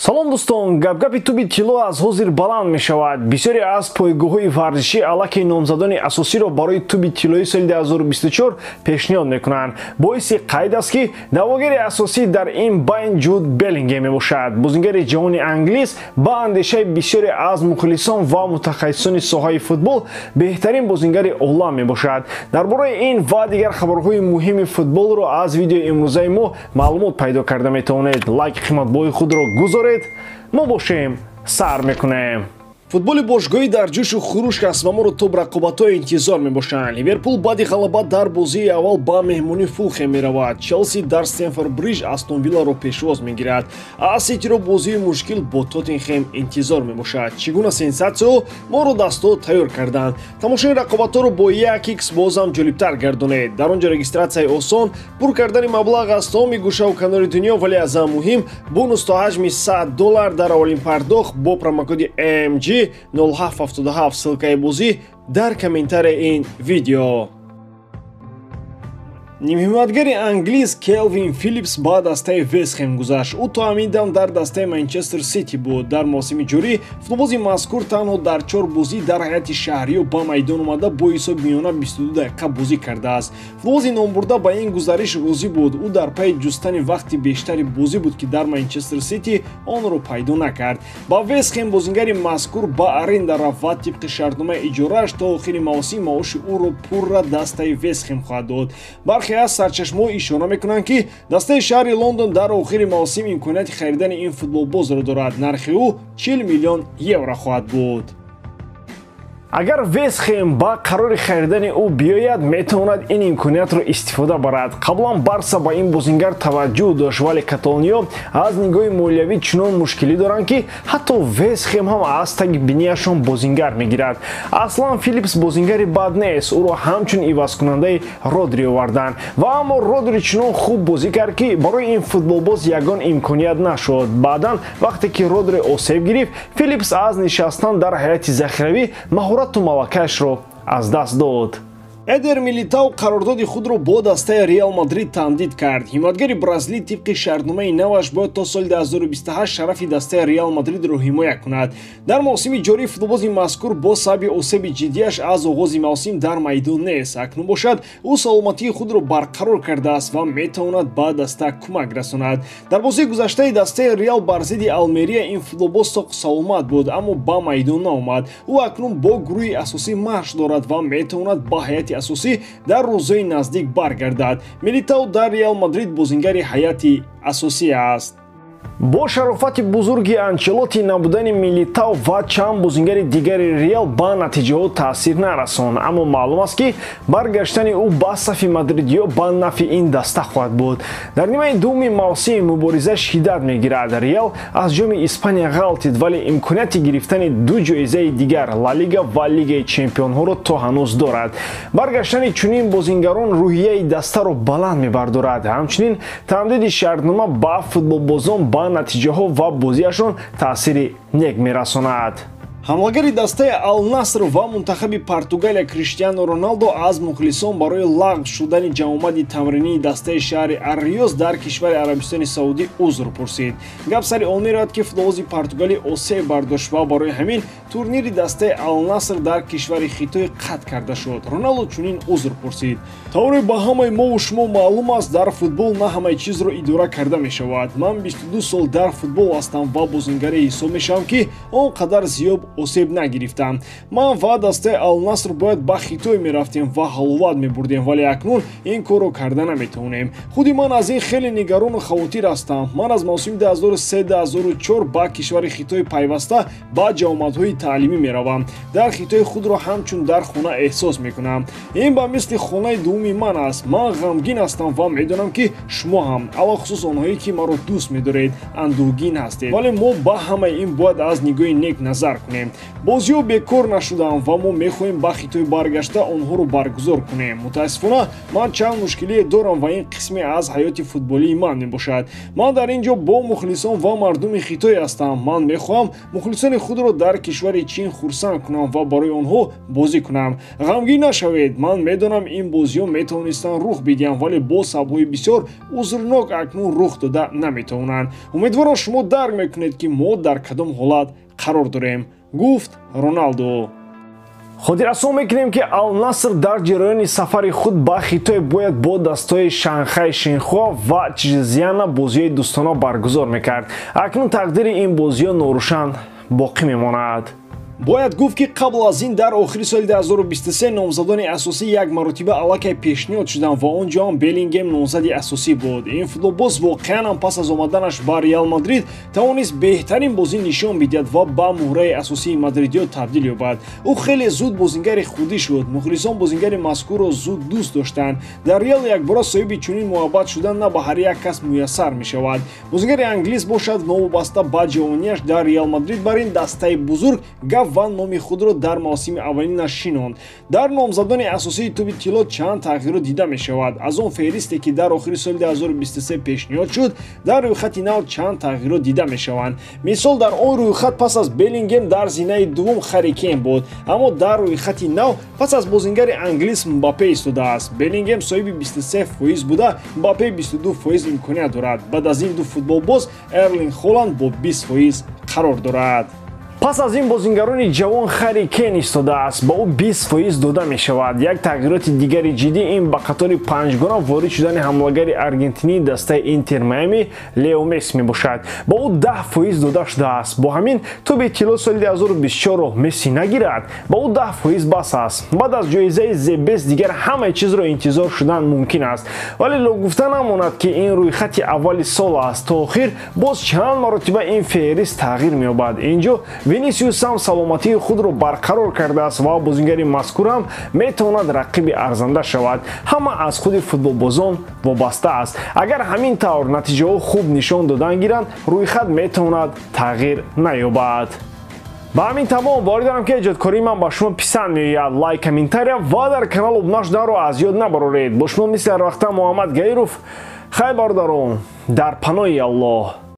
салом дӯстон, гапгапи туби тилло аз ҳозир баланд мешавад. Бисёре аз пойгоҳҳои варзишӣ аллакай номзадони асосиро барои туби тиллои соли 2024 пешниҳод мекунанд. Боиси қайд аст ки давогари асосӣ дар ин байн Ҷуд Беллингем мебошад. Бозингари ҷаҳони англис ба андешаи бисёре аз мухлисон ва мутахассисони соҳаи футбол беҳтарин бозингари олам мебошад. дар бораи ин ва дигар хабарҳои муҳими футболро аз видеои имрӯзаи мо маълумот пайдо карда метавонед. Лайки қиматбоҳи худро гузоред. мо бошем сар мекунем. футболи бошгоҳӣ дар ҷӯшу хурӯш аст ва моро то рақобатҳо интизор мебошанд. Ливерпул баъди ғалаба дар бозии аввал ба меҳмонӣ Фулхем меравад. Челси дар Стенфорд Бридж Астон Вилларо пешвоз мегирад. аз Ситиро бозии мушкил бо Тоттенхем интизор мебошад. чӣ гуна сенсатсияҳо моро дастҳо тайёр карданд. тамошои рақобатҳоро бо 1x бозам ҷолибтар гардонед. дар он ҷо регистратсияи осон, пур кардани маблағ аз тамоми гӯшаву канори дунё, вале аз ҳам муҳим бонус то ҳаҷми $100 дар аввалин пардохт бо промокоди AMG 0777 ссилкаи бозӣ дар комментарияи ин видео. нимҳиматгари англис Келвин Филлипс ба дастаи Вестхэм гузашт. ӯ то ҳамин дам дар дастаи Манчестер Сити буд. дар мавсими ҷорӣ футболбози мазкур танҳо дар 4 бозӣ дар ҳайати шаҳриё ба майдон омада бо ҳисоби миёна 22 дақиқа бозӣ кардааст. футболбози номбурда ба ин гузариш розӣ буд. ӯ дар пайи ҷустани вақти бештари бозӣ буд ки дар Манчестер Сити онро пайдо накард. ба Вестхэм бозингари мазкур ба аренда рафт ва тибқи шартномаи иҷорааш то охири мавсим маоши ӯро пурра дастаи Вестхэм хоҳад дод. аз сарчашмаҳо ишора мекунанд ки дастаи шаҳри Лондон дар охири мавсим имконияти харидани ин футболбозро дорад. нархи ӯ 40 миллион евро хоҳад буд. агар Вестхэм ба қарори харидани ӯ биёяд, метавонад ин имкониятро истифода барад. қаблан Барса ба ин бозингар таваҷҷӯҳ дошт, вале каталониё аз нигоҳи молиявӣ чунон мушкилӣ доранд ки ҳатто Вестхэм ҳам аз таги бинияшон бозингар мегирад. аслан Филлипс бозингари бад нест. ӯро ҳамчун ивазкунандаи Родри оварданд ва аммо Родри чунон хуб бозӣ кард ки барои ин футболбоз ягон имконият нашуд. баъдан вақте ки Родри осеб гирифт, Филлипс аз нишастан дар ҳайати захиравӣ маҳорату малакаашро аз даст дод. Эдер Милитау қарордоди худро бо дастаи Реал Мадрид тамдид кард. ҳимоятгари бразилӣ тибқи шартномаи наваш бояд то соли 2028 шарафи дастаи Реал Мадридро ҳимоя кунад. дар мавсими ҷорӣ футболбози мазкур бо сабаби осеби ҷиддиаш аз оғози мавсим дар майдон нест. акнун бошад ӯ саломатии худро барқарор кардааст ва метавонад ба даста кӯмак расонад. дар бозии гузаштаи дастаи Реал бар зидди Алмерия ин футболбоз соқ саломат буд, аммо ба майдон наомад. ӯ акнун бо гурӯҳи асосӣ марш дорад ва метавонад ба ҳайати асосӣ дар рӯзҳои наздик баргардад. Милитау дар Реал Мадрид бозингари ҳайати асосӣ аст. бо шарофати бузурги Анчелоти набудани Милитау ва чанд бозингари дигари Реал ба натиҷаҳо таъсир нарасон, аммо маълум аст ки баргаштани ӯ ба сафи мадридиё ба нафи ин даста хоҳад буд. дар нимаи дуввуми мавсим мубориза шиддат мегирад. Реал аз ҷоми Испания ғалтид, вале имконияти гирифтани ду ҷоизаи дигар Ла Лига ва Лигаи Чемпионҳоро то ҳанӯз дорад. баргаштани чунин бозингарон рӯҳияи дастаро баланд мебардорад. ҳамчунин тамдиди шартнома ба футболбозон ба натиҷаҳо ва бозиашон таъсири нек мерасонад. ҳамлагари дастаи Ал-Наср ва мунтахаби Португалия Криштиану Роналдо аз мухлисон барои лағв шудани ҷамъомади тамринии дастаи шаҳри Ар-Риёз дар кишвари Арабистони Саудӣ узр пурсид. гап сари он меравад ки футболбози португалӣ осеб бардошт ва барои ҳамин турнири дастаи Ал-Наср дар кишвари Хитой қатъ карда шуд. Роналдо чунин узр пурсид. тавре ба ҳамаи мову шумо маълум аст, дар футбол на ҳамаи чизро идора карда мешавад. ман 22 сол дар футбол ҳастам ва бозингаре ҳисоб мешавам ки он қадар зиёд осеб нагирифтам. ман ва дастаи Ал-Наср бояд ба Хитой мерафтем ва ҳаловат мебурдем, вале акнун ин корро карда наметавонем. худи ман аз ин хеле нигарону хавотир ҳастам. ман аз мавсими 2003-2004 ба кишвари Хитой пайваста ба ҷамъоматҳои таълимӣ меравам. дар Хитой худро ҳамчун дар хона эҳсос мекунам. ин ба мисли хонаи дуввуми ман аст. ман ғамгин ҳастам ва медонам ки шумо ҳам, алахусус онҳое ки маро дӯст медоред, андӯҳгин ҳастед. вале мо ба ҳамаи ин бояд аз нигоҳи нек назар кунем. мекунем. Бозиҳо бекор нашуданд ва мо мехоҳем ба хитои баргашта онҳоро баргузор кунем. мутаассифона ман чанд мушкилие дорам ва ин қисме аз ҳаёти футболии ман мебошад. ман дар ин ҷо бо мухлисон ва мардуми хитой ҳастам. ман мехоҳам мухлисони худро дар кишвари чин хурсанд кунам ва барои онҳо бозӣ кунам. ғамгин нашавед, ман медонам ин бозиҳо метавонистанд рух бидиҳанд, вале бо сабабҳои бисёр узрнок акнун рух дода наметавонанд. умедворам шумо дарк мекунед ки мо дар кадом ҳолат қарор дорем, гуфт Роналдо. хотиррасон мекунем ки Ал-Наср дар ҷараёни сафари худ ба Хитой бояд бо дастаҳои Шанхай Шинхуа ва Чжэцзяна бозиҳои дӯстона баргузор мекард. акнун тақдири ин бозиҳо норӯшан боқӣ мемонад. бояд гуфт ки қабл аз ин дар охири соли 2023 номзадони асосӣ як маротиба аллакай пешниҳод шуданд ва он ҷо ҳам Беллингем номзади асосӣ буд. ин футболбоз воқеан ҳам пас аз омаданаш ба Реал Мадрид тавонист беҳтарин бозӣ нишон бидиҳад ва ба муҳраи асосии мадридиё табдил ёбад. ӯ хеле зуд бозингари худӣ шуд. мухлисон бозингари мазкурро зуд дӯст доштанд. дар Реал якбора соҳиби чунин муҳаббат шудан на ба ҳар як кас муяссар мешавад. бозингари англис бошад новобаста ба ҷавонияш дар Реал Мадрид бар ин дастаи бузург ва номи худро дар мавсими аввалинаш шинонд. дар номзадони асосии туби тилло чанд тағйирот дида мешавад. аз он феҳристе ки дар охири соли 2023 пешниҳод шуд, дар рӯйхати нав чанд тағйирот дида мешаванд. мисол дар он рӯйхат пас аз Беллингем дар зинаи дуввум Харри Кейн буд, аммо дар рӯйхати нав пас аз бозингари англис Мбаппе истодааст. Беллингем соҳиби 23% буда, Мбаппе 22% имконият дорад. баъд аз ин ду футболбоз Эрлинг Холланд бо 20% қарор дорад. пас аз ин бозингарони ҷавон Харри Кейн истодааст, ба ӯ 20% дода мешавад. як тағйироти дигари ҷиддӣ ин ба қатори панҷгона ворид шудани ҳамлагари аргентинии дастаи Интер Майами Лео Месси мебошад. ба ӯ 10% дода шудааст. бо ҳамин туби тилло соли 2024-ро Месси нагирад, ба ӯ 10% бас аст. баъд аз ҷоизаи The Best дигар ҳамаи чизро интизор шудан мумкин аст, вале логуфта намонад ки ин рӯйхати аввали сол аст. то охир боз чанд маротиба ин феҳрист тағйир меёбад. ин ҷо Винисиус ҳам саломатии худро барқарор кардааст ва бозингари мазкур ҳам метавонад рақиби арзанда шавад. ҳама аз худи футболбозон вобаста аст. агар ҳамин тавр натиҷаҳо хуб нишон додан гиранд, рӯйхат метавонад тағйир наёбад. ба ҳамин тамом бори дорам ки эҷодкории ман ба шумо писанд меояд. лайк, комментария ва дар канал обуна шуданро аз ёд набароред. бо шумо мисли ҳар вақта Муҳаммад Гаиров. хай бародарон, дар паноҳи Аллоҳ.